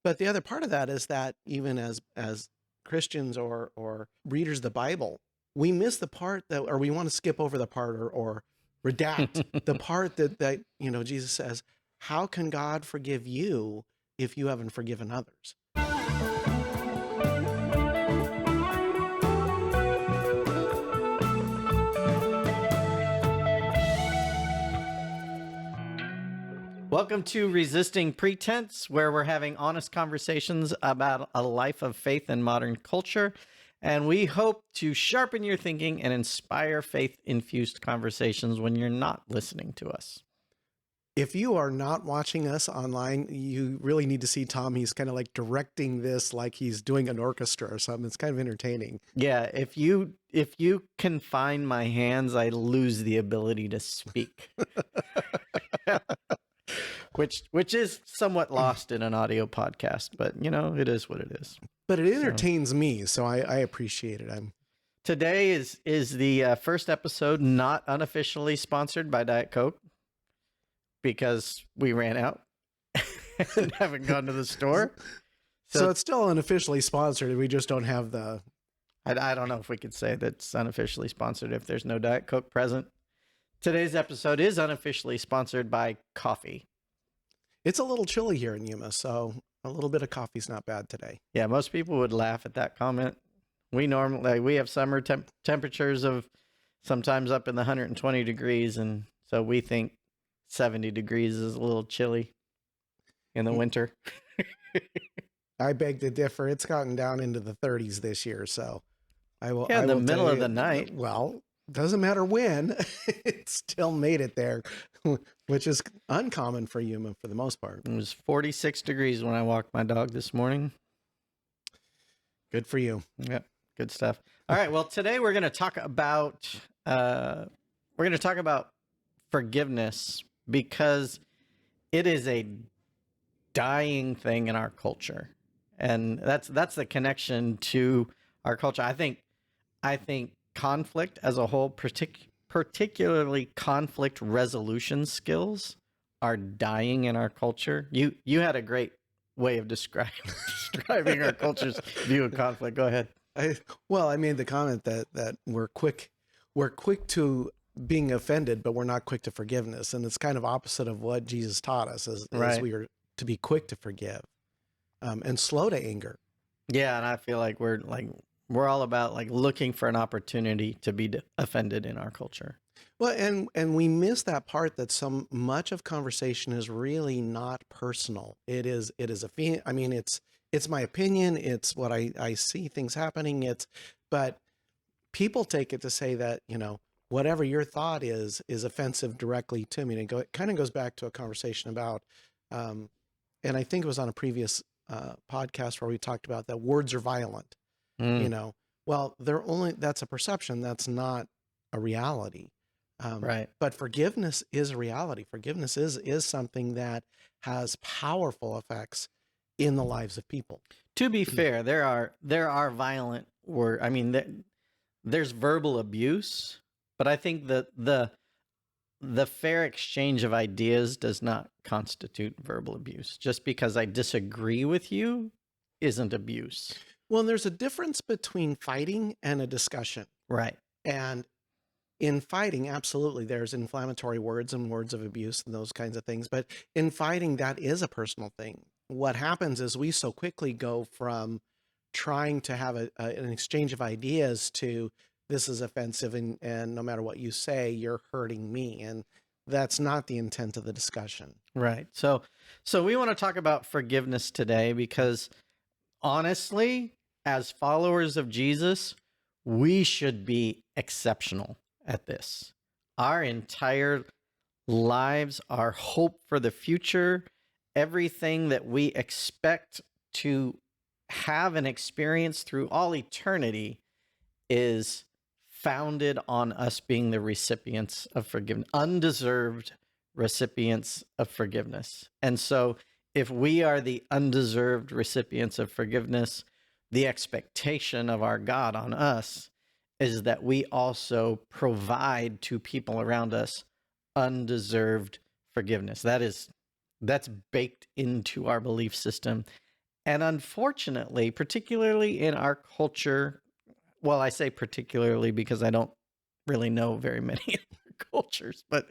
But the other part of that is that even as Christians or readers of the Bible, we miss the part that, or we want to skip over the part or redact the part that Jesus says, how can God forgive you if you haven't forgiven others? Welcome to Resisting Pretense, where we're having honest conversations about a life of faith in modern culture. And we hope to sharpen your thinking and inspire faith-infused conversations when you're not listening to us. If you are not watching us online, you really need to see Tom. He's kind of like directing this like he's doing an orchestra or something. It's kind of entertaining. Yeah, if you confine my hands, I lose the ability to speak. Which is somewhat lost in an audio podcast, but it is what it is. But it entertains me, so I appreciate it. Today is the first episode not unofficially sponsored by Diet Coke because we ran out and haven't gone to the store. So it's still unofficially sponsored. We just don't have the... I don't know if we could say that's unofficially sponsored if there's no Diet Coke present. Today's episode is unofficially sponsored by coffee. It's a little chilly here in Yuma, so a little bit of coffee's not bad today. Yeah, most people would laugh at that comment. We have summer temperatures of sometimes up in the 120 degrees, and so we think 70 degrees is a little chilly in the winter. I beg to differ. It's gotten down into the 30s this year, so I will. Yeah, in the middle of the night. Well, doesn't matter when, it still made it there, which is uncommon for Yuma for the most part. It was 46 degrees when I walked my dog this morning. Good for you. Yeah, good stuff. All right, well, today we're going to talk about forgiveness because it is a dying thing in our culture, and that's the connection to our culture. I think conflict as a whole, particularly conflict resolution skills, are dying in our culture. You had a great way of describing our culture's view of conflict. Go ahead. I made the comment that we're quick to being offended, but we're not quick to forgiveness, and it's kind of opposite of what Jesus taught us, as we are to be quick to forgive, and slow to anger. Yeah, and I feel like we're all about looking for an opportunity to be offended in our culture. Well, and we miss that part that so much of conversation is really not personal. It's my opinion. It's what I see things happening. But people take it to say that, whatever your thought is offensive directly to me. And it kind of goes back to a conversation about, and I think it was on a previous podcast where we talked about that words are violent. Well, that's a perception. That's not a reality. Right. But forgiveness is a reality. Forgiveness is something that has powerful effects in the lives of people. To be fair, there are violent words. I mean, there's verbal abuse, but I think that the fair exchange of ideas does not constitute verbal abuse. Just because I disagree with you isn't abuse. Well, there's a difference between fighting and a discussion. Right. And in fighting, absolutely, there's inflammatory words and words of abuse and those kinds of things. But in fighting, that is a personal thing. What happens is we so quickly go from trying to have an exchange of ideas to this is offensive and no matter what you say, you're hurting me. And that's not the intent of the discussion. Right. So we want to talk about forgiveness today because honestly, as followers of Jesus, we should be exceptional at this. Our entire lives, our hope for the future, everything that we expect to have an experience through all eternity is founded on us being the recipients of forgiveness, undeserved recipients of forgiveness. And so if we are the undeserved recipients of forgiveness, the expectation of our God on us is that we also provide to people around us undeserved forgiveness. That's baked into our belief system. And unfortunately, particularly in our culture, well, I say particularly because I don't really know very many other cultures, but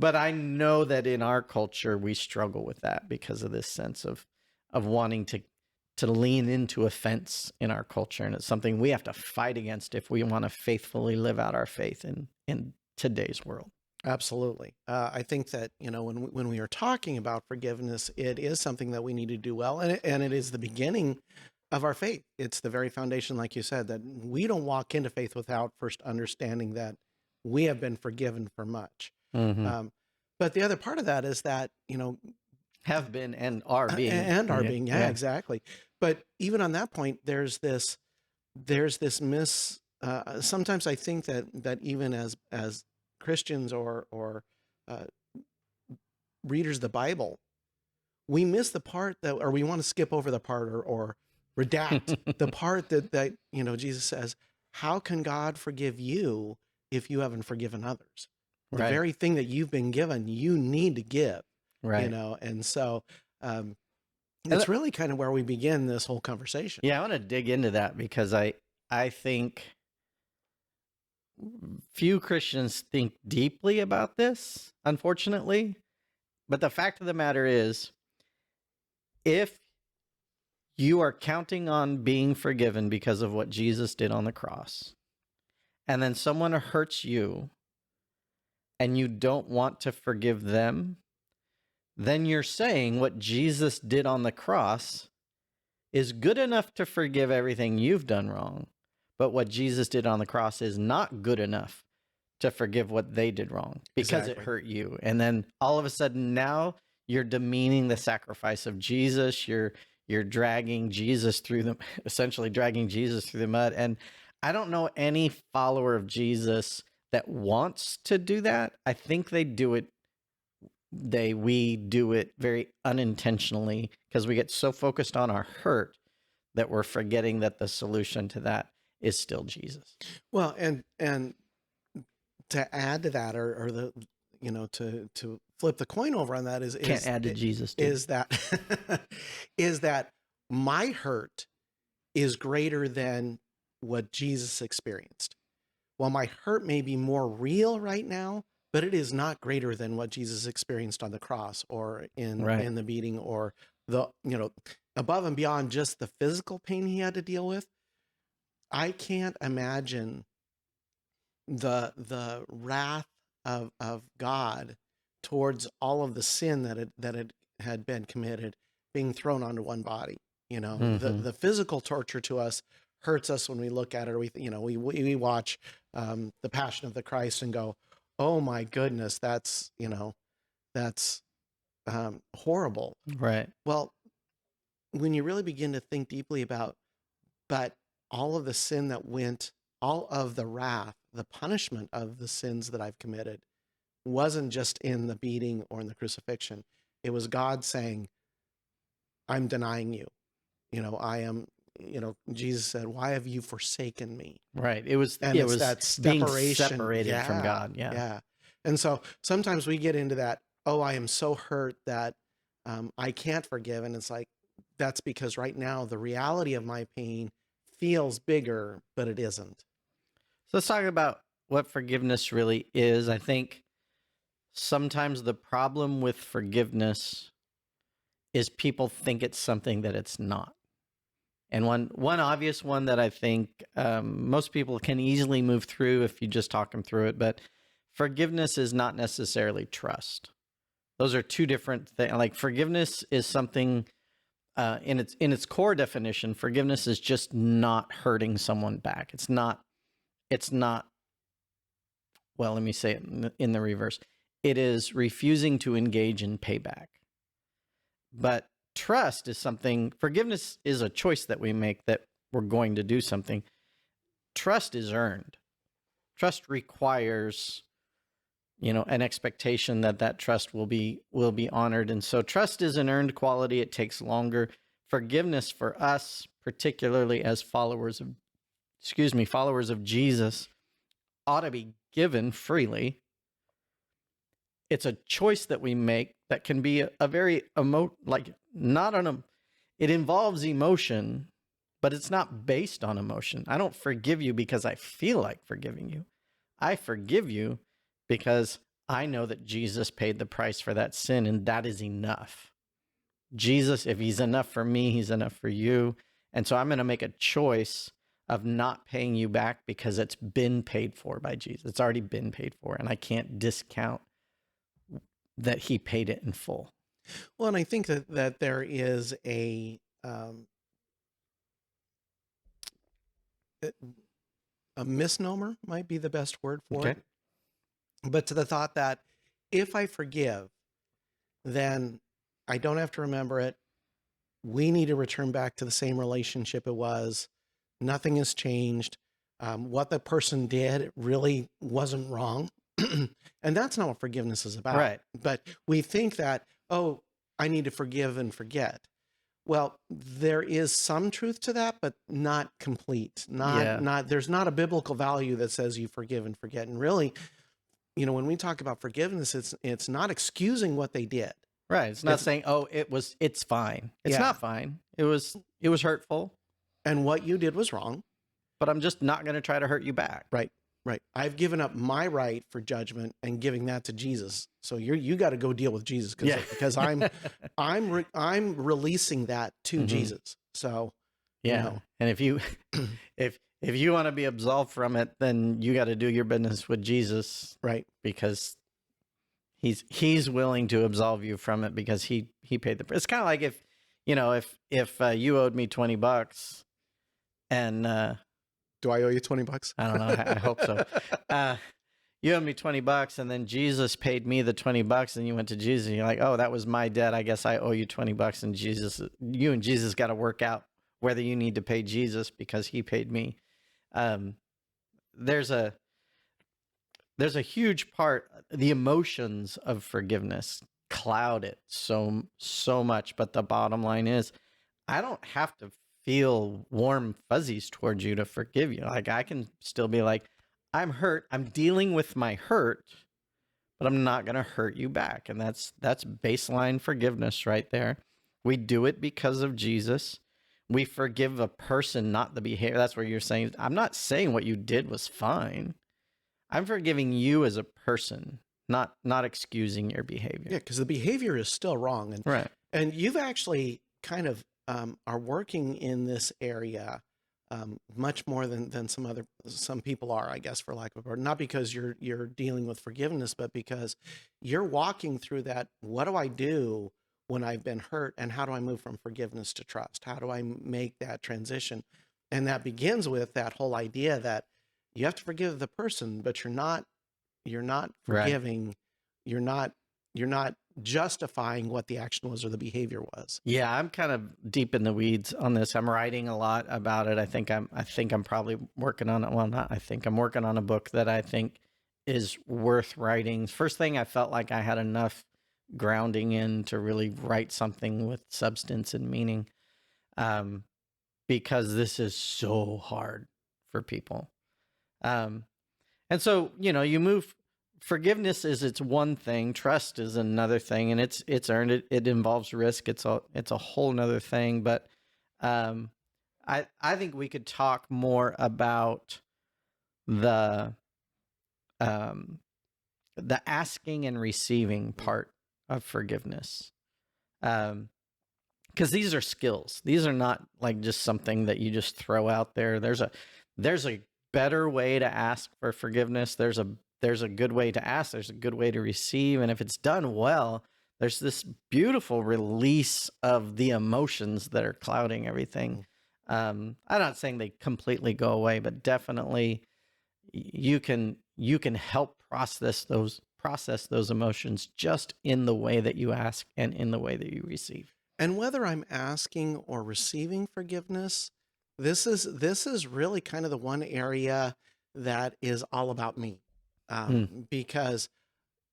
I know that in our culture we struggle with that because of this sense of wanting to lean into offense in our culture, and it's something we have to fight against if we want to faithfully live out our faith in today's world. Absolutely. I think that, when we are talking about forgiveness, it is something that we need to do well. And it is the beginning of our faith. It's the very foundation, like you said, that we don't walk into faith without first understanding that we have been forgiven for much. Mm-hmm. But the other part of that is that, Have been and are being. and are Yeah, being, yeah. exactly. But even on that point, there's this sometimes I think that even as Christians or uh, readers of the Bible, we miss the part that, or we want to skip over the part, or redact the part that Jesus says, "How can God forgive you if you haven't forgiven others?" The Right. very thing that you've been given, you need to give. Right. And so And it's really kind of where we begin this whole conversation. yeah, I want to dig into that because I think few Christians think deeply about this, unfortunately. But the fact of the matter is, if you are counting on being forgiven because of what Jesus did on the cross, and then someone hurts you and you don't want to forgive them, then you're saying what Jesus did on the cross is good enough to forgive everything you've done wrong, but what Jesus did on the cross is not good enough to forgive what they did wrong because it Exactly. hurt you. And then all of a sudden now you're demeaning the sacrifice of Jesus. You're dragging Jesus through the essentially dragging Jesus through the mud. And I don't know any follower of Jesus that wants to do that. I think they do it we do it very unintentionally because we get so focused on our hurt that we're forgetting that the solution to that is still Jesus. Well, and to add to that, or the to flip the coin over on that Can't add to Jesus, dude. is that is that my hurt is greater than what Jesus experienced. While my hurt may be more real right now, but it is not greater than what Jesus experienced on the cross or Right. in the beating, or the above and beyond just the physical pain he had to deal with. I can't imagine the wrath of God towards all of the sin that had been committed being thrown onto one body. The physical torture to us hurts us when we look at it, or we watch the Passion of the Christ and go, oh my goodness, that's horrible. Right. Well, when you really begin to think deeply about, but all of the sin that went, all of the wrath, the punishment of the sins that I've committed wasn't just in the beating or in the crucifixion. It was God saying, I'm denying you. I am, Jesus said, why have you forsaken me? Right. It was And it's was that being separation. separated from God. Yeah. Yeah. And so sometimes we get into that, oh, I am so hurt that I can't forgive. And it's like, that's because right now the reality of my pain feels bigger, but it isn't. So let's talk about what forgiveness really is. I think sometimes the problem with forgiveness is people think it's something that it's not. And one obvious one that I think most people can easily move through if you just talk them through it, but forgiveness is not necessarily trust. Those are two different things. Like forgiveness is something in its core definition. Forgiveness is just not hurting someone back. It's not. Well, let me say it in the reverse. It is refusing to engage in payback. But trust is something, forgiveness is a choice that we make that we're going to do something. Trust is earned. Trust requires, an expectation that trust will be honored. And so trust is an earned quality. It takes longer. Forgiveness for us, particularly as followers of Jesus, ought to be given freely. It's a choice that we make that can be a very not on a it involves emotion, but it's not based on emotion. I don't forgive you because I feel like forgiving you. I forgive you because I know that Jesus paid the price for that sin, and that is enough. Jesus, if he's enough for me, he's enough for you. And so I'm going to make a choice of not paying you back because it's been paid for by Jesus. It's already been paid for, and I can't discount that he paid it in full. Well, and I think that there is a misnomer might be the best word for Okay. it, but to the thought that if I forgive, then I don't have to remember it. We need to return back to the same relationship it was. Nothing has changed. What the person did really wasn't wrong. And that's not what forgiveness is about. Right. But we think that, oh, I need to forgive and forget. Well, there is some truth to that, but not complete. There's not a biblical value that says you forgive and forget. And really, when we talk about forgiveness, it's not excusing what they did. Right. It's not saying, oh, it's fine. It's not fine. It was hurtful. And what you did was wrong. But I'm just not going to try to hurt you back. Right. Right. I've given up my right for judgment and giving that to Jesus. So you got to go deal with Jesus because I'm releasing that to Jesus. So and if you if you want to be absolved from it, then you got to do your business with Jesus, right? Because he's willing to absolve you from it because he paid the price. It's kind of like if you owed me $20 and do I owe you $20? I don't know. I hope so. You owed me $20 and then Jesus paid me the $20 and you went to Jesus and you're like, oh, that was my debt. I guess I owe you $20 and you and Jesus got to work out whether you need to pay Jesus because he paid me. There's a huge part, the emotions of forgiveness cloud it so much. But the bottom line is I don't have to feel warm fuzzies towards you to forgive you. Like I can still be like, I'm hurt. I'm dealing with my hurt, but I'm not going to hurt you back. And that's baseline forgiveness right there. We do it because of Jesus. We forgive a person, not the behavior. That's where you're saying, I'm not saying what you did was fine. I'm forgiving you as a person, not excusing your behavior. Yeah, because the behavior is still wrong. And right. And you've actually kind of are working in this area much more than some people are, I guess, for lack of a word. Not because you're dealing with forgiveness, but because you're walking through that. What do I do when I've been hurt, and how do I move from forgiveness to trust? How do I make that transition? And that begins with that whole idea that you have to forgive the person, but you're not forgiving. Right. You're not justifying what the action was or the behavior was. Yeah, I'm kind of deep in the weeds on this. I'm writing a lot about it. I think I'm probably working on it. Well, not I think I'm working on a book that I think is worth writing. First thing, I felt like I had enough grounding in to really write something with substance and meaning, because this is so hard for people. And so, you move. Forgiveness is it's one thing. Trust is another thing, and it's earned. It involves risk. It's a whole nother thing. But I think we could talk more about the asking and receiving part of forgiveness, because these are skills. These are not like just something that you just throw out there. There's a better way to ask for forgiveness. There's a good way to ask. There's a good way to receive. And if it's done well, there's this beautiful release of the emotions that are clouding everything. I'm not saying they completely go away, but definitely you can help process those emotions just in the way that you ask and in the way that you receive. And whether I'm asking or receiving forgiveness, this is really kind of the one area that is all about me. Because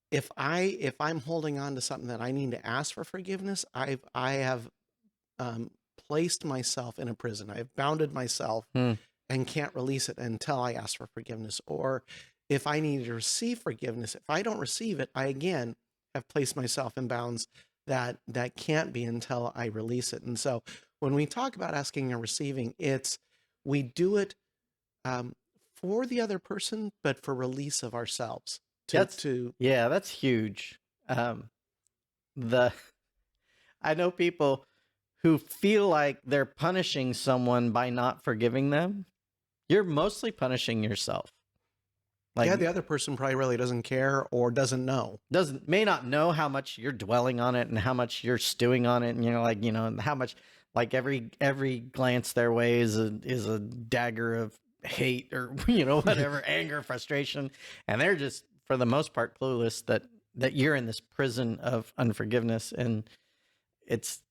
if I'm holding on to something that I need to ask for forgiveness, I have placed myself in a prison. I've bounded myself and can't release it until I ask for forgiveness. Or if I need to receive forgiveness, if I don't receive it, I again have placed myself in bounds that can't be until I release it. And so when we talk about asking and receiving, we do it um, for the other person, but for release of ourselves. That's To yeah, that's huge. The I know people who feel like they're punishing someone by not forgiving them. You're mostly punishing yourself. Yeah, Like the other person probably really doesn't care or doesn't know. doesn't may not know how much you're dwelling on it and how much you're stewing on it, and how much, like, every glance their way is a dagger of hate, or whatever, anger, frustration, and they're just, for the most part, clueless that you're in this prison of unforgiveness. And it's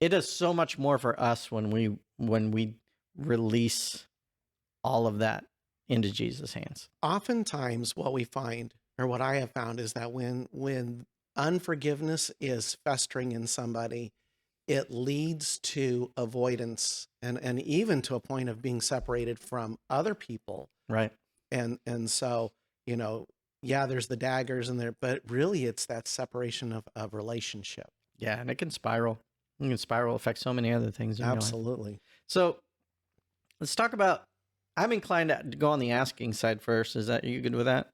it does so much more for us when we release all of that into Jesus' hands. Oftentimes, what we find, or what I have found, is that when unforgiveness is festering in somebody, it leads to avoidance and even to a point of being separated from other people. Right. And so, you know, yeah, there's the daggers in there, but really it's that separation of relationship. Yeah, and it can spiral. It can spiral, affect so many other things in your life. Absolutely. So let's talk about. I'm inclined to go on the asking side first. Is that, you good with that?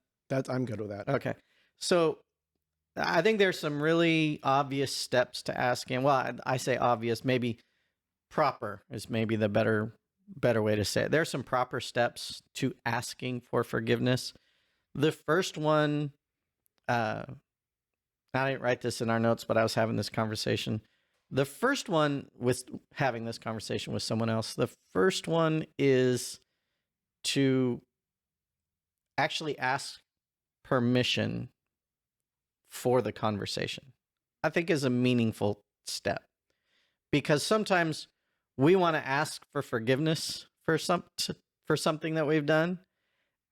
I'm good with that. Okay. So I think there's some really obvious steps to asking. Well, I say obvious, maybe proper is maybe the better way to say it. There's some proper steps to asking for forgiveness. The first one, I didn't write this in our notes, but I was having this conversation. The first one, with having this conversation with someone else, the first one is to actually ask permission for the conversation. I think is a meaningful step, because sometimes we want to ask for forgiveness for something that we've done,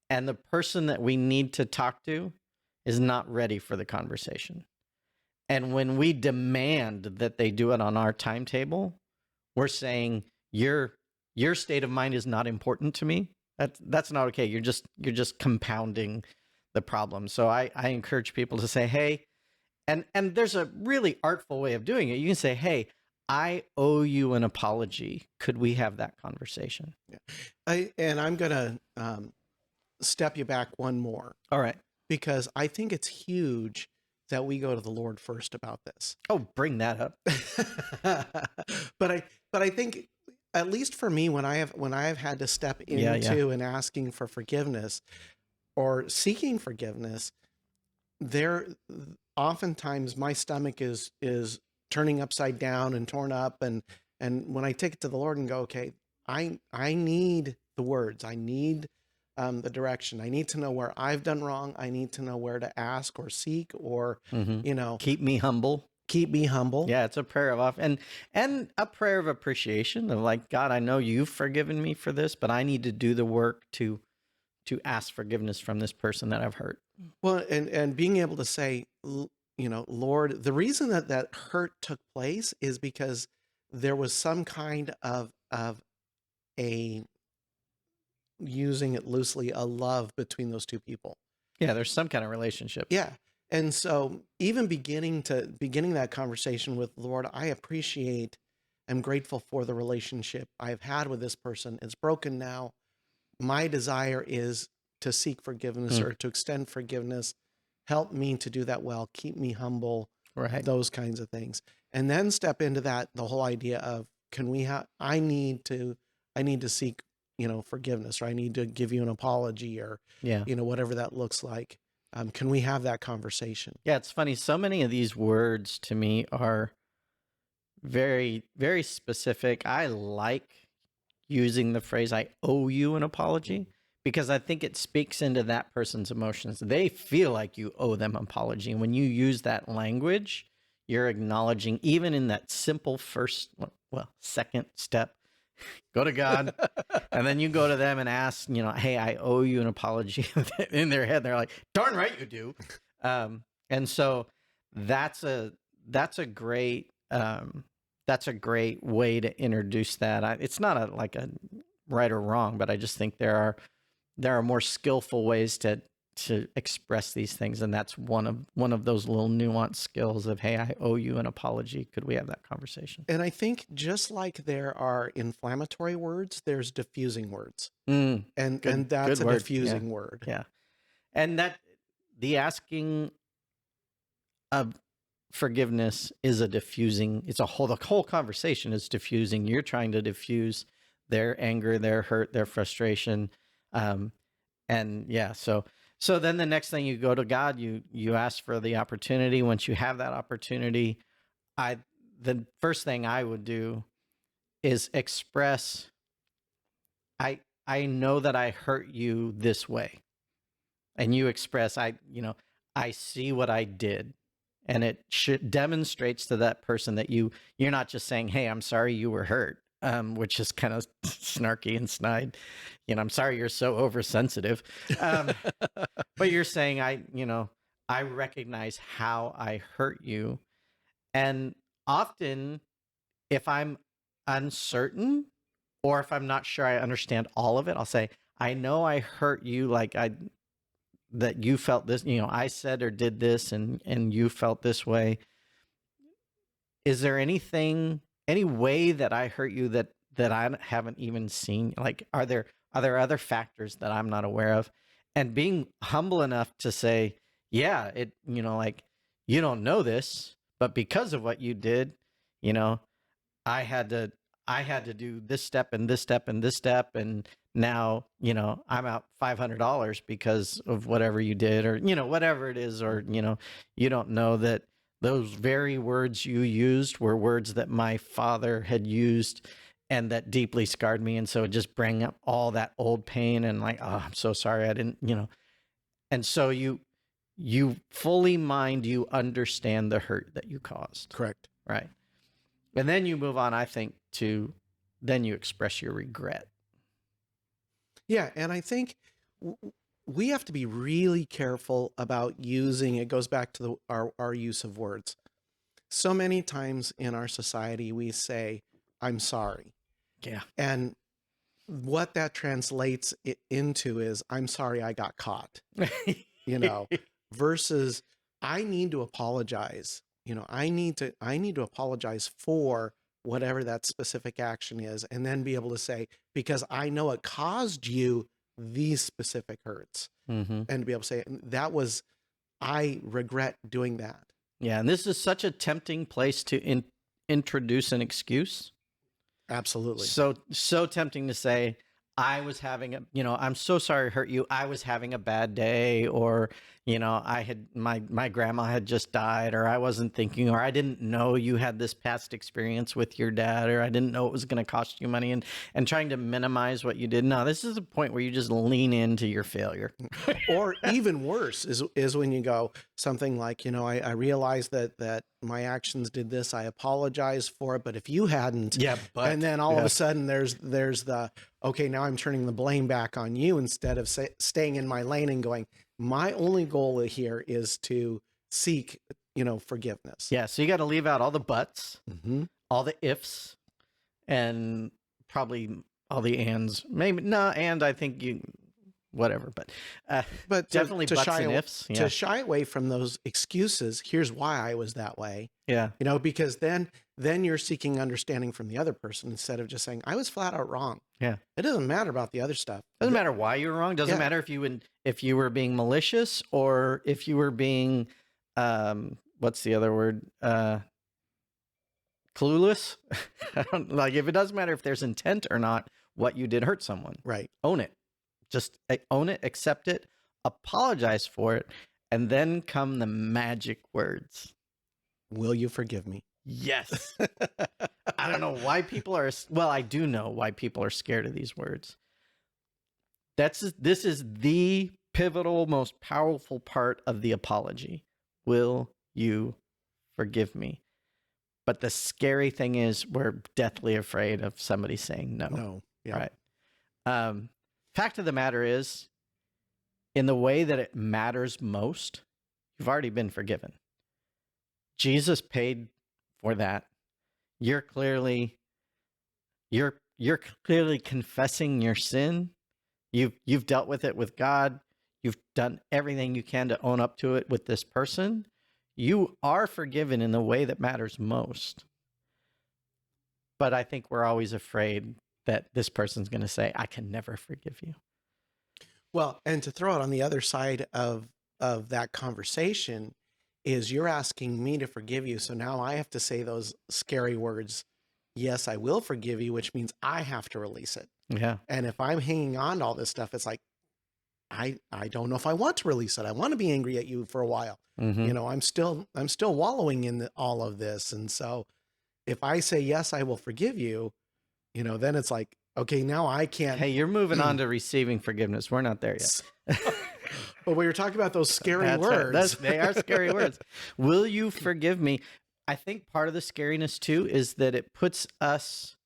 and the person that we need to talk to is not ready for the conversation. And when we demand that they do it on our timetable, we're saying your state of mind is not important to me. That's not okay. You're just compounding the problem. So I encourage people to say, hey, and there's a really artful way of doing it. You can say, hey, I owe you an apology. Could we have that conversation? Yeah. I'm gonna step you back one more. All right. Because I think it's huge that we go to the Lord first about this. Oh, bring that up. but I think, at least for me, when I have had to step into and asking for forgiveness or seeking forgiveness, there oftentimes my stomach is turning upside down and torn up, and when I take it to the Lord and go, okay, I need the words, I need the direction. I need to know where I've done wrong. I need to know where to ask or seek, or keep me humble. Keep me humble. Yeah, it's a prayer of and a prayer of appreciation, of like, God, I know you've forgiven me for this, but I need to do the work to ask forgiveness from this person that I've hurt. Well, and being able to say, Lord, the reason that hurt took place is because there was some kind of a, using it loosely, a love between those two people. Yeah, there's some kind of relationship. Yeah. And so even beginning that conversation with, Lord, I appreciate, I'm grateful for the relationship I've had with this person. It's broken now. My desire is to seek forgiveness or to extend forgiveness. Help me to do that well. Keep me humble. Right. Those kinds of things. And then step into that, the whole idea of, I need to seek, forgiveness, or I need to give you an apology, or, whatever that looks like. Can we have that conversation? Yeah, it's funny. So many of these words to me are very, very specific. I like using the phrase, I owe you an apology, because I think it speaks into that person's emotions. They feel like you owe them an apology. And when you use that language, you're acknowledging, even in that simple second step, go to God, and then you go to them and ask, hey, I owe you an apology. In their head, they're like, darn right you do. And so that's a great way to introduce that. It's not a right or wrong, but I just think there are more skillful ways to to express these things, and that's one of those little nuanced skills of, hey, I owe you an apology. Could we have that conversation? And I think just like there are inflammatory words, there's diffusing words. Mm, And good that's a word. Yeah, diffusing word. yeah. And that the asking of forgiveness is a diffusing. It's a whole the whole conversation is diffusing. You're trying to diffuse their anger, their hurt, their frustration, um, and yeah. So then the next thing, you go to God. You ask for the opportunity. Once you have that opportunity, I the first thing I would do is express. I know that I hurt you this way, and you express, I see what I did, and it demonstrates to that person that you're not just saying, hey, I'm sorry you were hurt, which is kind of snarky and snide. I'm sorry you're so oversensitive, um, but you're saying, I recognize how I hurt you. And often, if I'm uncertain, or if I'm not sure I understand all of it, I'll say, I know I hurt you, like that you felt this, I said or did this, and you felt this way. Is there any way that I hurt you that I haven't even seen? Like, are there other factors that I'm not aware of? And being humble enough to say, yeah, like, you don't know this, but because of what you did, you know, I had to I had to do this step and this step and this step, and now I'm out $500 because of whatever you did, or whatever it is, or you don't know that those very words you used were words that my father had used, and that deeply scarred me, and so it just bring up all that old pain, and like, oh, I'm so sorry, I didn't, and so you fully mind, you understand the hurt that you caused, Correct. right? And then you move on, I think, to then you express your regret. Yeah, and I think we have to be really careful about using, it goes back to our use of words. So many times in our society, we say, I'm sorry. Yeah. And what that translates into is, I'm sorry I got caught, versus I need to apologize. I need to apologize for whatever that specific action is, and then be able to say, because I know it caused you these specific hurts, Mm-hmm. and to be able to say, I regret doing that. Yeah, and this is such a tempting place to introduce an excuse. Absolutely. So tempting to say, I was having I'm so sorry I hurt you. I was having a bad day, or, I had my grandma had just died, or I wasn't thinking, or I didn't know you had this past experience with your dad, or I didn't know it was going to cost you money, and trying to minimize what you did. No, this is a point where you just lean into your failure. Or even worse is when you go something like, I realized that my actions did this. I apologize for it, but if you hadn't, Yeah, but and then all of a sudden there's the, okay, now I'm turning the blame back on you, instead of staying in my lane and going, my only goal here is to seek, forgiveness. Yeah, so you got to leave out all the buts, Mm-hmm. all the ifs, and probably all the ands. Maybe no, and I think whatever, but definitely to buts shy and ifs. Yeah. to shy away from those excuses. Here's why I was that way. Yeah. Because then you're seeking understanding from the other person, instead of just saying, I was flat out wrong. Yeah. It doesn't matter about the other stuff. Doesn't matter why you were wrong. Doesn't matter if you were being malicious, or if you were being what's the other word? Clueless. Like, if it doesn't matter if there's intent or not, what you did hurt someone. Right. Own it. Just own it, accept it, apologize for it, and then come the magic words. Will you forgive me? Yes. I don't know why people are, well, I do know why people are scared of these words. This is the pivotal, most powerful part of the apology. Will you forgive me? But the scary thing is, we're deathly afraid of somebody saying no. No. Yeah. Right. Fact of the matter is, in the way that it matters most, you've already been forgiven. Jesus paid for that. You're clearly confessing your sin. You've dealt with it with God. You've done everything you can to own up to it with this person. You are forgiven in the way that matters most. But I think we're always afraid that this person's going to say, I can never forgive you. Well, and to throw it on the other side of that conversation is you're asking me to forgive you. So now I have to say those scary words, yes, I will forgive you, which means I have to release it. Yeah. And if I'm hanging on to all this stuff, it's like, I don't know if I want to release it. I want to be angry at you for a while. Mm-hmm. I'm still wallowing in all of this. And so if I say, yes, I will forgive you, then it's like, okay, now I can't. Hey, you're moving on to receiving forgiveness. We're not there yet. But we were talking about those scary words. They are scary words. Will you forgive me? I think part of the scariness too is that it puts us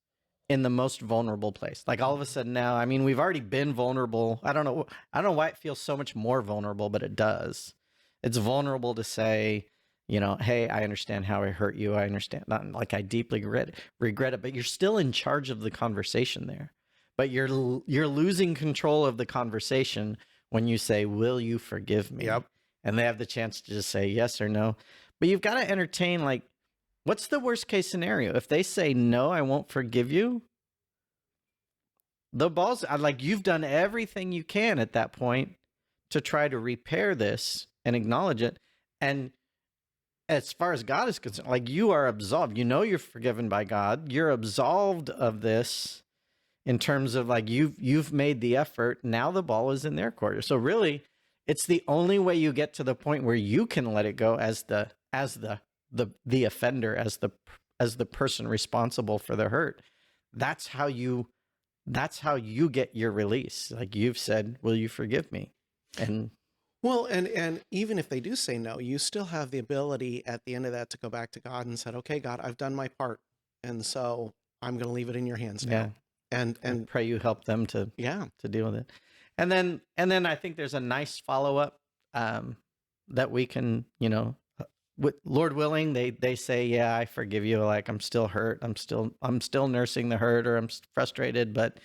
in the most vulnerable place. Like all of a sudden now, I mean, we've already been vulnerable. I don't know why it feels so much more vulnerable, but it does. It's vulnerable to say, hey, I understand how I hurt you. I understand, not like I deeply regret it, but you're still in charge of the conversation there. But you're losing control of the conversation when you say, will you forgive me? Yep. And they have the chance to just say yes or no. But you've got to entertain, like, what's the worst case scenario? If they say, no, I won't forgive you, the ball's like, you've done everything you can at that point to try to repair this and acknowledge it. And as far as God is concerned, like, you are absolved. You're forgiven by God. You're absolved of this in terms of like, you've made the effort. Now the ball is in their court. So really, it's the only way you get to the point where you can let it go as the offender, as the person responsible for the hurt. That's how you get your release. Like you've said, will you forgive me? And well, and even if they do say no, you still have the ability at the end of that to go back to God and said, okay, God, I've done my part. And so I'm going to leave it in your hands now. And pray you help them to deal with it. And then I think there's a nice follow-up that we can, with Lord willing, they say, yeah, I forgive you. Like, I'm still hurt. I'm still nursing the hurt, or I'm frustrated, but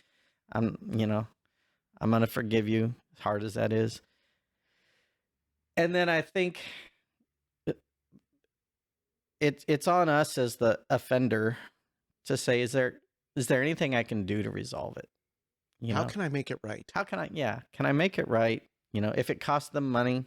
I'm going to forgive you, as hard as that is. And then I think it's on us as the offender to say, is there anything I can do to resolve it? How can I make it right? Can I make it right? If it costs them money,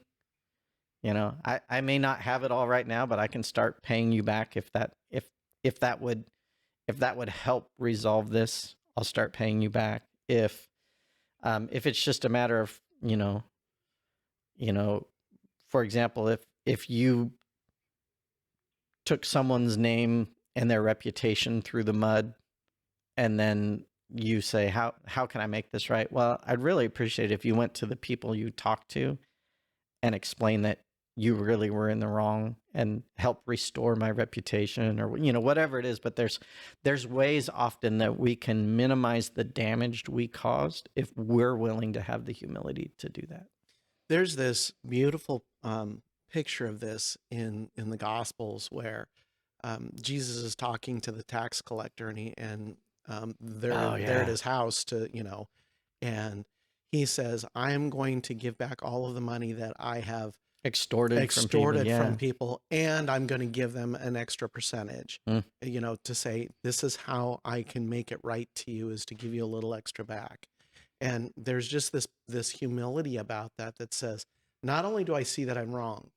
I may not have it all right now, but I can start paying you back if that would help resolve this. I'll start paying you back. If it's just a matter of, for example, if you took someone's name and their reputation through the mud, and then you say, how can I make this right? Well, I'd really appreciate it if you went to the people you talked to and explained that you really were in the wrong and help restore my reputation, or whatever it is. But there's ways often that we can minimize the damage we caused if we're willing to have the humility to do that. There's this beautiful picture of this in the Gospels where Jesus is talking to the tax collector, and they're at his house and he says, I am going to give back all of the money that I have extorted from people, and I'm going to give them an extra percentage, to say, this is how I can make it right to you, is to give you a little extra back. And there's just this humility about that says, not only do I see that I'm wrong,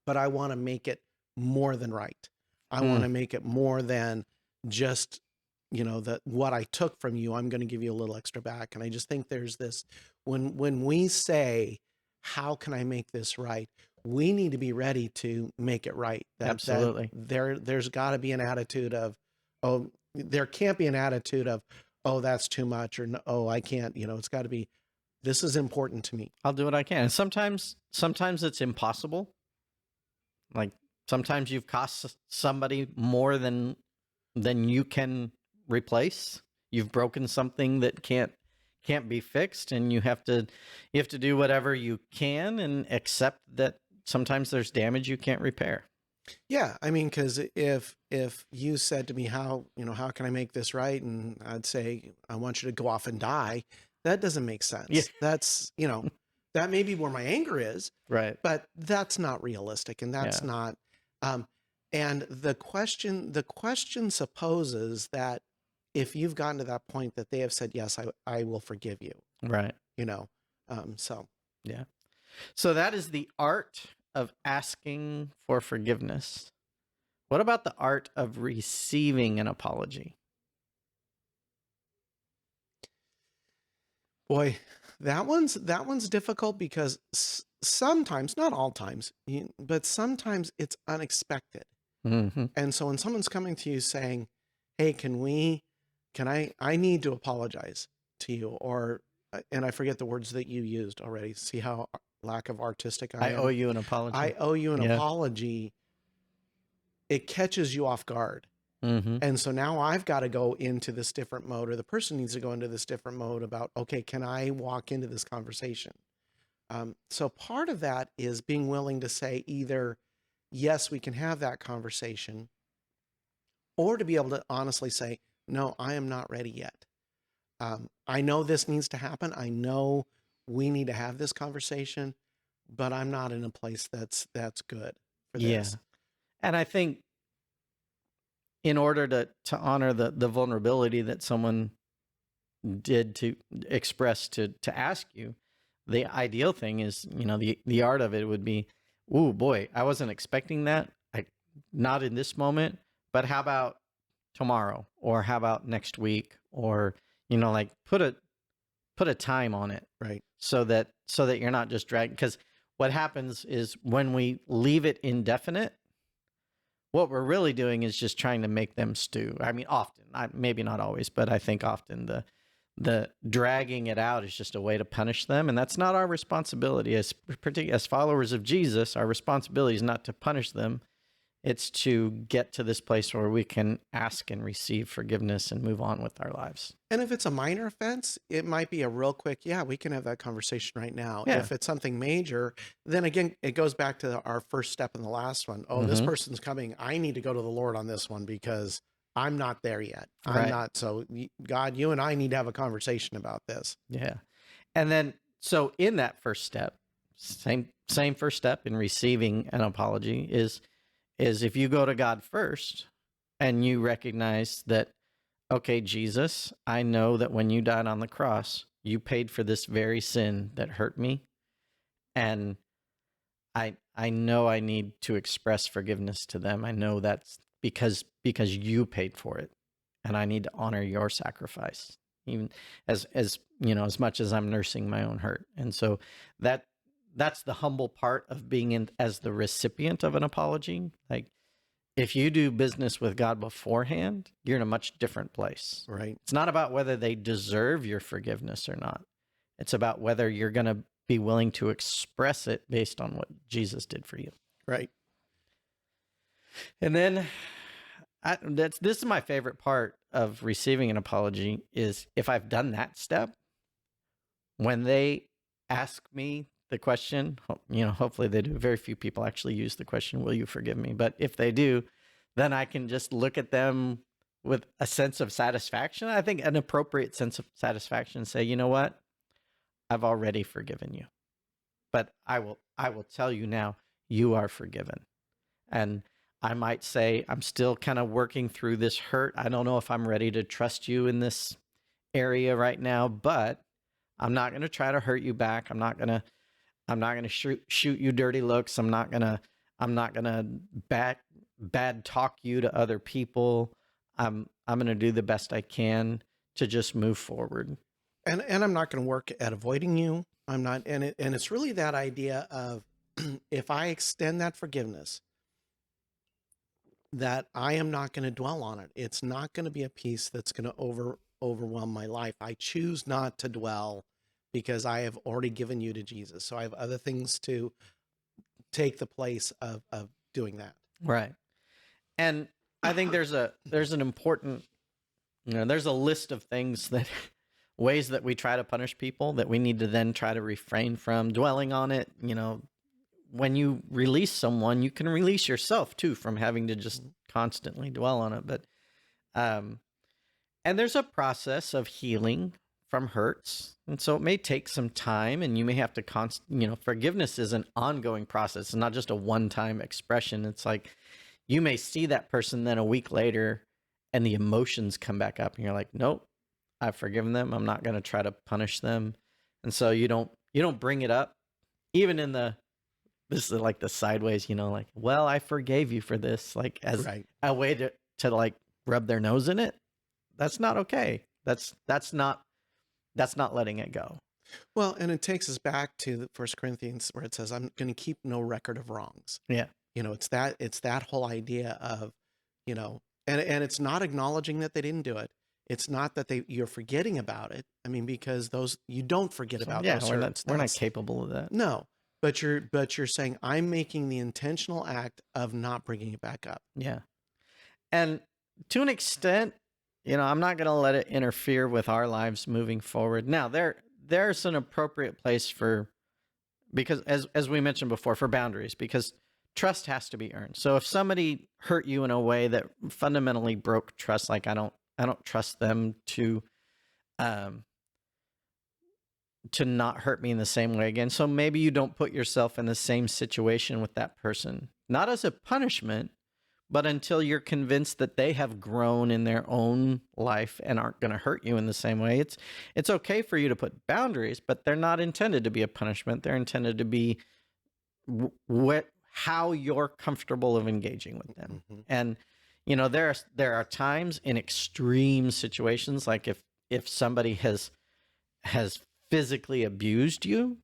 but I want to make it more than right. I want to make it more than just, that what I took from you, I'm going to give you a little extra back. And I just think there's this, when we say, how can I make this right? We need to be ready to make it right. Absolutely. There's got to be an attitude of, there can't be an attitude of, that's too much, or no, I can't, it's got to be, this is important to me. I'll do what I can. And sometimes it's impossible. Like sometimes you've cost somebody more than you can replace. You've broken something that can't be fixed, and you have to do whatever you can and accept that sometimes there's damage you can't repair. Yeah, I mean, because if you said to me, how can I make this right, and I'd say, I want you to go off and die, that doesn't make sense. Yeah. That's That may be where my anger is, Right. but that's not realistic, and that's Yeah. not. Um, and the question supposes that if you've gotten to that point that they have said yes, I will forgive you. Right. You know, so Yeah. So that is the art of asking for forgiveness. What about the art of receiving an apology? boy, that one's difficult because sometimes, not all times, but sometimes it's unexpected. Hmm. And so when someone's coming to you saying, "Hey, can I need to apologize to you," or and I forget the words that you used already. See how lack of artistic I I owe am. you an apology. I owe you an Yeah. apology. It catches you off guard. Hmm. And so now I've got to go into this different mode, or the person needs to go into this different mode about, okay, can I walk into this conversation? So part of that is being willing to say either, yes, we can have that conversation, or to be able to honestly say, no, I am not ready yet. I know this needs to happen. I know we need to have this conversation, but I'm not in a place that's good for Yeah. this. And I think in order to honor the vulnerability that someone did to express to ask you, the ideal thing is, the art of it would be, ooh boy, I wasn't expecting that. Not in this moment, but how about tomorrow, or how about next week, or like put a time on it, Right. so that you're not just dragging. Because what happens is when we leave it indefinite, what we're really doing is just trying to make them stew. I mean, often, maybe not always, but I think often the dragging it out is just a way to punish them, and that's not our responsibility. As followers of Jesus, our responsibility is not to punish them. It's to get to this place where we can ask and receive forgiveness and move on with our lives. And if it's a minor offense, it might be a real quick, yeah, we can have that conversation right now. Yeah. If it's something major, then again, it goes back to our first step in the last one. Oh, this Hmm. person's coming. I need to go to the Lord on this one because I'm not there yet. I'm Right. not. So, God, you and I need to have a conversation about this. Yeah. And then, so in that first step, same first step in receiving an apology is if you go to God first and you recognize that, okay, Jesus, I know that when you died on the cross, you paid for this very sin that hurt me, and I know I need to express forgiveness to them. I know that's because you paid for it, and I need to honor your sacrifice, even as much as I'm nursing my own hurt. And so that's the humble part of being in as the recipient of an apology. Like, if you do business with God beforehand, you're in a much different place. Right. It's not about whether they deserve your forgiveness or not. It's about whether you're going to be willing to express it based on what Jesus did for you. Right. And then this is my favorite part of receiving an apology is if I've done that step, when they ask me the question, hopefully they do. Very few people actually use the question, will you forgive me? But if they do, then I can just look at them with a sense of satisfaction. I think an appropriate sense of satisfaction, and say, you know what? I've already forgiven you. But I will tell you now, you are forgiven. And I might say, I'm still kind of working through this hurt. I don't know if I'm ready to trust you in this area right now, but I'm not going to try to hurt you back. I'm not going to shoot you dirty looks. I'm not going to bad talk you to other people. I'm going to do the best I can to just move forward. And I'm not going to work at avoiding you. I'm not. And it's really that idea of if I extend that forgiveness, that I am not going to dwell on it. It's not going to be a piece that's going to overwhelm my life. I choose not to dwell because I have already given you to Jesus. So I have other things to take the place of doing that. Right. And I think there's an important, there's a list of things that ways that we try to punish people that we need to then try to refrain from dwelling on it. When you release someone, you can release yourself too from having to just constantly dwell on it. But, and there's a process of healing from hurts. And so it may take some time, and you may have to forgiveness is an ongoing process. It's not just a one-time expression. It's like you may see that person then a week later and the emotions come back up and you're like, nope, I've forgiven them. I'm not going to try to punish them. And so you don't bring it up even in this is like the sideways, like, well, I forgave you for this, like as Right. a way to like rub their nose in it. That's not okay. That's not letting it go. Well, and it takes us back to the First Corinthians where it says, "I'm going to keep no record of wrongs." Yeah. It's that whole idea of, and it's not acknowledging that they didn't do it. It's not that you're forgetting about it. I mean, because you don't forget So, about yeah, those we're hurts. not capable of that. No, but you're saying I'm making the intentional act of not bringing it back up. Yeah. And to an extent, I'm not going to let it interfere with our lives moving forward. Now, there's an appropriate place because as we mentioned before, for boundaries, because trust has to be earned. So if somebody hurt you in a way that fundamentally broke trust, like I don't trust them um to not hurt me in the same way again. So maybe you don't put yourself in the same situation with that person, not as a punishment, but until you're convinced that they have grown in their own life and aren't going to hurt you in the same way. It's okay for you to put boundaries, but they're not intended to be a punishment. They're intended to be how you're comfortable of engaging with them. Mhm. And there are times in extreme situations, like if somebody has physically abused you,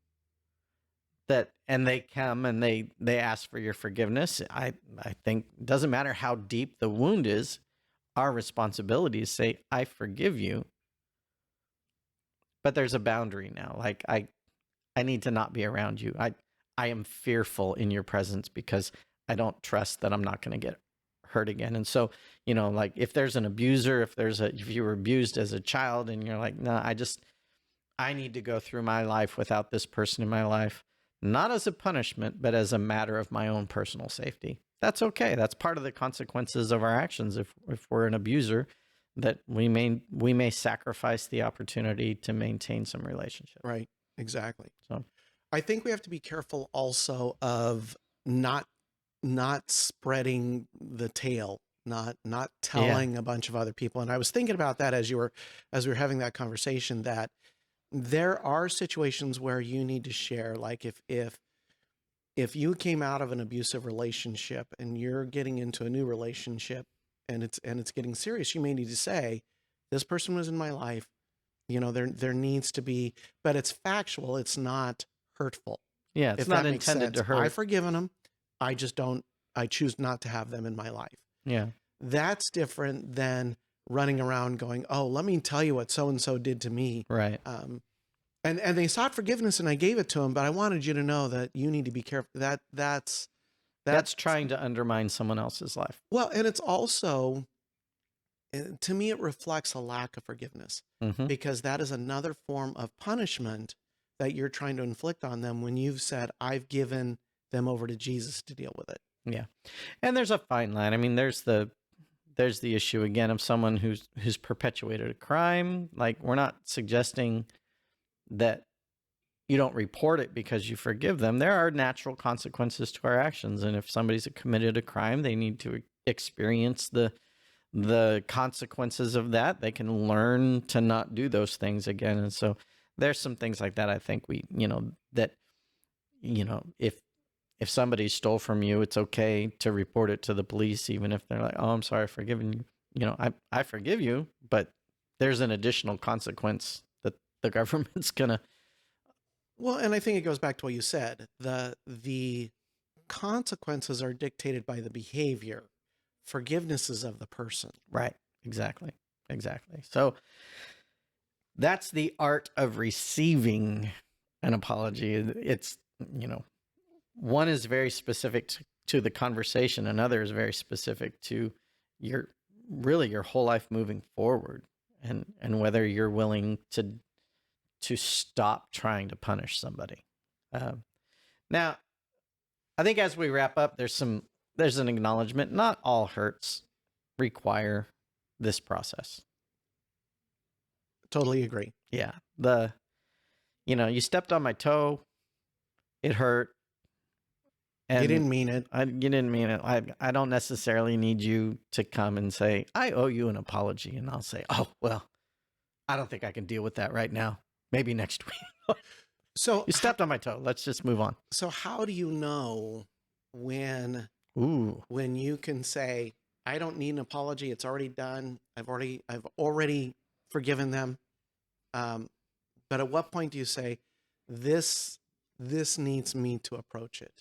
and they come and they ask for your forgiveness. I think it doesn't matter how deep the wound is, our responsibility is say, I forgive you, but there's a boundary now. Like I need to not be around you. I am fearful in your presence because I don't trust that I'm not going to get hurt again. And so, like if there's an abuser, if you were abused as a child and you're like, no, I need to go through my life without this person in my life, not as a punishment, but as a matter of my own personal safety. That's okay. That's part of the consequences of our actions. If we're an abuser, that we may sacrifice the opportunity to maintain some relationship. Right. Exactly. So I think we have to be careful also of not spreading the tale, not yeah, telling a bunch of other people. And I was thinking about that as we were having that conversation, that there are situations where you need to share, like if you came out of an abusive relationship and you're getting into a new relationship and it's getting serious, you may need to say, this person was in my life. There needs to be, but it's factual. It's not hurtful. yeah, it's If not that makes intended sense. to I've hurt. forgiven them. I choose not to have them in my life. Yeah, That's different than running around going, oh, let me tell you what so-and-so did to me. right. And they sought forgiveness and I gave it to them, but I wanted you to know that you need to be careful. That's Trying to undermine someone else's life. well, and it's also, to me, it reflects a lack of forgiveness, Mm-hmm. because that is another form of punishment that you're trying to inflict on them when you've said, I've given them over to Jesus to deal with it. Yeah, and there's a fine line. I mean, there's the issue again of someone who's perpetuated a crime. Like, we're not suggesting that you don't report it because you forgive them. There are natural consequences to our actions, and if somebody's committed a crime, they need to experience the consequences of that. They can learn to not do those things again. And so there's some things like that. I think if somebody stole from you, it's okay to report it to the police, even if they're like, oh, I'm sorry, I've forgiven you. I forgive you, but there's an additional consequence that the government's gonna. Well, and I think it goes back to what you said. The consequences are dictated by the behavior. Forgiveness is of the person. Right. Exactly. So that's the art of receiving an apology. It's, one is very specific to the conversation. Another is very specific to your whole life moving forward, and whether you're willing to stop trying to punish somebody. Now, I think as we wrap up, there's an acknowledgement. Not all hurts require this process. Totally agree. Yeah. You stepped on my toe. It hurt. And You didn't mean it. you didn't mean it. I don't necessarily need you to come and say, I owe you an apology. And I'll say, oh, well, I don't think I can deal with that right now. Maybe next week. So You stepped on my toe. Let's just move on. So how do you know when Ooh. you can say, I don't need an apology, it's already done. I've already forgiven them. But at what point do you say, this needs me to approach it?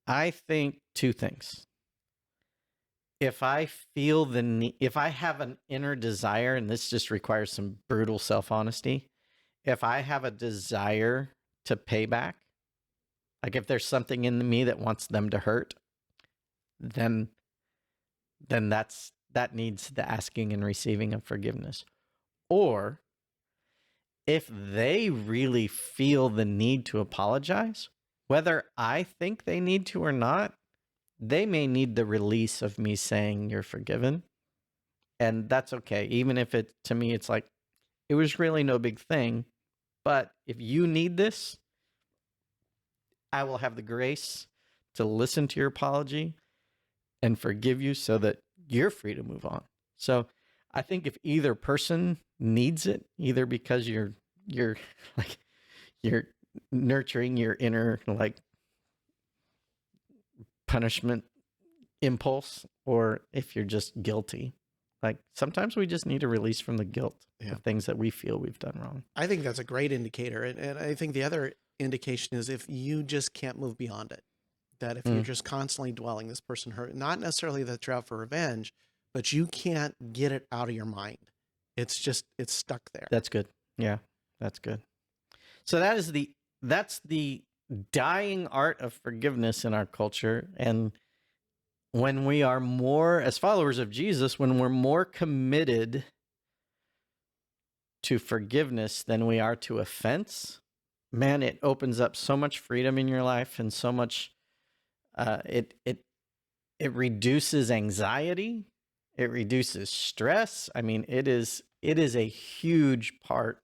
I think two things. If I feel the need, if I have an inner desire, and this just requires some brutal self-honesty, if I have a desire to pay back, like if there's something in me that wants them to hurt, then that needs the asking and receiving of forgiveness. Or if they really feel the need to apologize, whether I think they need to or not, they may need the release of me saying you're forgiven. And that's okay. Even if to me, it's like, it was really no big thing. But if you need this, I will have the grace to listen to your apology and forgive you so that you're free to move on. So I think if either person needs it, either because you're nurturing your inner like punishment impulse, or if you're just guilty, like sometimes we just need a release from the guilt of things that we feel we've done wrong. I think that's a great indicator. And I think the other indication is if you just can't move beyond it, that if you're just constantly dwelling, this person hurt, not necessarily that you're out for revenge, but you can't get it out of your mind. It's stuck there. That's good. Yeah, that's good. So that's the dying art of forgiveness in our culture. And when we are more, as followers of Jesus, when we're more committed to forgiveness than we are to offense, man, it opens up so much freedom in your life and so much, it reduces anxiety. It reduces stress. I mean, it is a huge part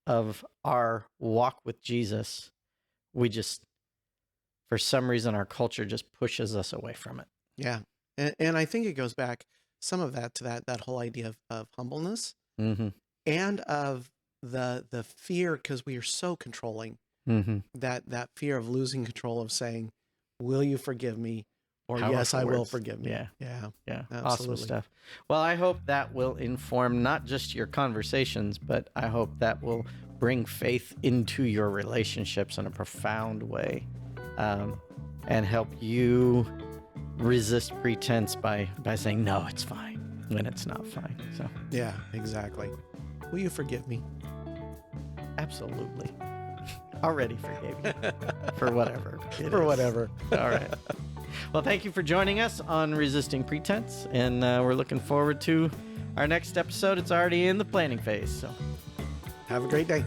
of our walk with Jesus. We just, for some reason, our culture just pushes us away from it. Yeah. And I think it goes back, some of that to that whole idea of humbleness and of the fear, because we are so controlling, that fear of losing control, of saying, will you forgive me? Or Powerful yes, I will words. forgive me. Yeah. Yeah. Awesome Absolutely. stuff. Well, I hope that will inform not just your conversations, but I hope that will bring faith into your relationships in a profound way, and help you resist pretense by saying, no, it's fine, when it's not fine. So Yeah, exactly. Will you forgive me? absolutely. Already forgave you for whatever. For whatever. All right. Well, thank you for joining us on Resisting Pretense, and we're looking forward to our next episode. It's already in the planning phase, so Have a great day.